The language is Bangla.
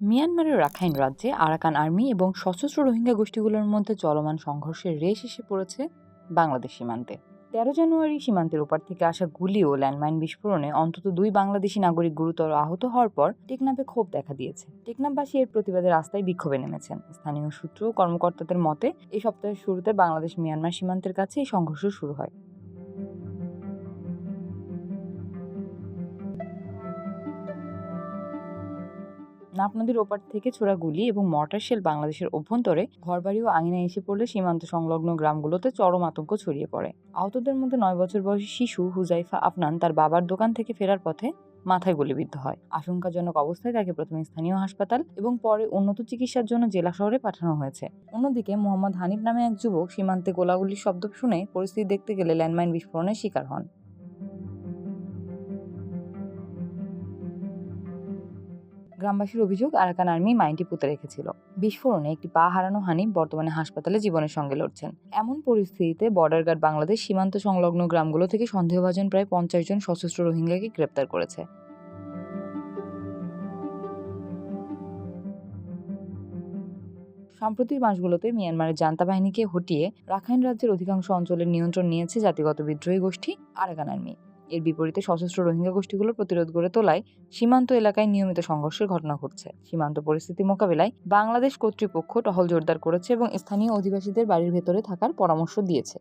মিয়ানমারের রাখাইন রাজ্যে আরাকান আর্মি এবং সশস্ত্র রোহিঙ্গা গোষ্ঠীগুলোর মধ্যে চলমান সংঘর্ষের রেশ এসে পড়েছে বাংলাদেশ সীমান্তে। 13 জানুয়ারি সীমান্তের ওপার থেকে আসা গুলি ও ল্যান্ডমাইন বিস্ফোরণে অন্তত 2 বাংলাদেশি নাগরিক গুরুতর আহত হওয়ার পর টেকনাফে ক্ষোভ দেখা দিয়েছে। টেকনাফবাসী এর প্রতিবাদে রাস্তায় বিক্ষোভে নেমেছেন। স্থানীয় সূত্র ও কর্মকর্তাদের মতে এই সপ্তাহের শুরুতে বাংলাদেশ মিয়ানমার সীমান্তের কাছে এই সংঘর্ষ শুরু হয়। নাফ নদীর ওপার থেকে ছোড়া গুলি এবং মর্টার শেল বাংলাদেশের অভ্যন্তরে ঘরবাড়ি ও আঙিনায় এসে পড়লে সীমান্ত সংলগ্ন গ্রামগুলোতে চরম আতঙ্ক ছড়িয়ে পড়ে। আহতদের মধ্যে 9 বছর বয়সী শিশু হুজাইফা আফনান তার বাবার দোকান থেকে ফেরার পথে মাথায় গুলিবিদ্ধ হয়। আশঙ্কাজনক অবস্থায় তাকে প্রথমে স্থানীয় হাসপাতাল এবং পরে উন্নত চিকিৎসার জন্য জেলা শহরে পাঠানো হয়েছে। অন্যদিকে মোহাম্মদ হানিফ নামে এক যুবক সীমান্তে গোলাগুলির শব্দ শুনে পরিস্থিতি দেখতে গেলে ল্যান্ডমাইন বিস্ফোরণের শিকার হন। গ্রামবাসীর অভিযোগ, আরাকান আর্মি মাইনটি পুঁতে রেখেছিল। বিস্ফোরণে একটি পা হারানো হানিফ বর্তমানে হাসপাতালে জীবনের সঙ্গে লড়ছেন। এমন পরিস্থিতিতে বর্ডার গার্ড বাংলাদেশ সীমান্ত সংলগ্ন গ্রামগুলো থেকে সন্দেহভাজন প্রায় 50 জন সশস্ত্র রোহিঙ্গাকে গ্রেপ্তার করেছে। সাম্প্রতিক মাসগুলোতে মিয়ানমারের জান্তা বাহিনীকে হটিয়ে রাখাইন রাজ্যের অধিকাংশ অঞ্চলের নিয়ন্ত্রণ নিয়েছে জাতিগত বিদ্রোহী গোষ্ঠী আরাকান আর্মি। এর বিপরীতে সশস্ত্র রোহিঙ্গা গোষ্ঠীগুলো প্রতিরোধ গড়ে তোলায় সীমান্ত এলাকায় নিয়মিত সংঘর্ষের ঘটনা ঘটছে। সীমান্ত পরিস্থিতি মোকাবিলায় বাংলাদেশ কর্তৃপক্ষ টহল জোরদার করেছে এবং স্থানীয় অধিবাসীদের বাড়ির ভেতরে থাকার পরামর্শ দিয়েছে।